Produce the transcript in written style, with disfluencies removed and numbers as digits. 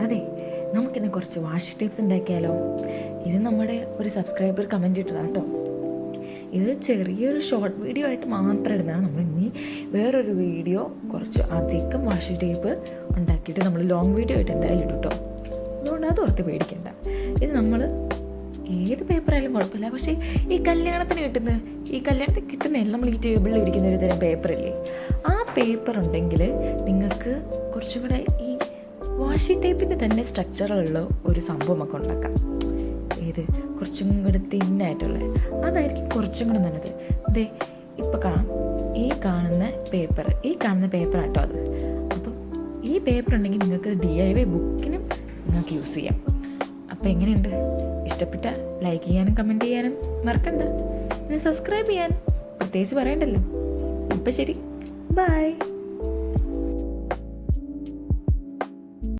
അതെ, നമുക്കിന്ന് കുറച്ച് വാഷി ടിപ്സ് ഉണ്ടാക്കിയാലോ. ഇത് നമ്മുടെ ഒരു സബ്സ്ക്രൈബർ കമൻറ്റ് ഇട്ടതാണ് കേട്ടോ. ഇത് ചെറിയൊരു ഷോർട്ട് വീഡിയോ ആയിട്ട് മാത്രം ഇടുന്നതാണ്. നമ്മൾ ഇനി വേറൊരു വീഡിയോ കുറച്ച് അധികം വാഷി ടേപ്പ് ഉണ്ടാക്കിയിട്ട് നമ്മൾ ലോങ് വീഡിയോ ആയിട്ട് എന്തായാലും ഇടും കേട്ടോ. അതുകൊണ്ട് അത് ഓർത്ത് പേടിക്കണ്ട. ഇത് നമ്മൾ ഏത് പേപ്പറായാലും കുഴപ്പമില്ല. പക്ഷേ ഈ കല്യാണത്തിന് കിട്ടുന്ന നമ്മൾ ഈ ടേബിളിൽ ഇരിക്കുന്ന ഒരു തരം പേപ്പറില്ലേ, ആ പേപ്പർ ഉണ്ടെങ്കിൽ നിങ്ങൾക്ക് കുറച്ചും കൂടെ ഈ വാഷി ടേപ്പിൻ്റെ തന്നെ സ്ട്രക്ചറുള്ള ഒരു സംഭവമൊക്കെ ഉണ്ടാക്കാം. ഏത് കുറച്ചും കൂടെ തിന്നായിട്ടുള്ള അതായിരിക്കും കുറച്ചും കൂടെ നല്ലത്. ഇതേ ഇപ്പം കാണാം, ഈ കാണുന്ന പേപ്പർ ആട്ടോ അത്. അപ്പം ഈ പേപ്പർ ഉണ്ടെങ്കിൽ നിങ്ങൾക്ക് DIY ബുക്കിനും നിങ്ങൾക്ക് യൂസ് ചെയ്യാം. അപ്പം എങ്ങനെയുണ്ട്? ഇഷ്ടപ്പെട്ട ലൈക്ക് ചെയ്യാനും കമൻറ്റ് ചെയ്യാനും മറക്കണ്ട. പിന്നെ സബ്സ്ക്രൈബ് ചെയ്യാൻ പ്രത്യേകിച്ച് പറയണ്ടല്ലോ. അപ്പം ശരി, ബൈ.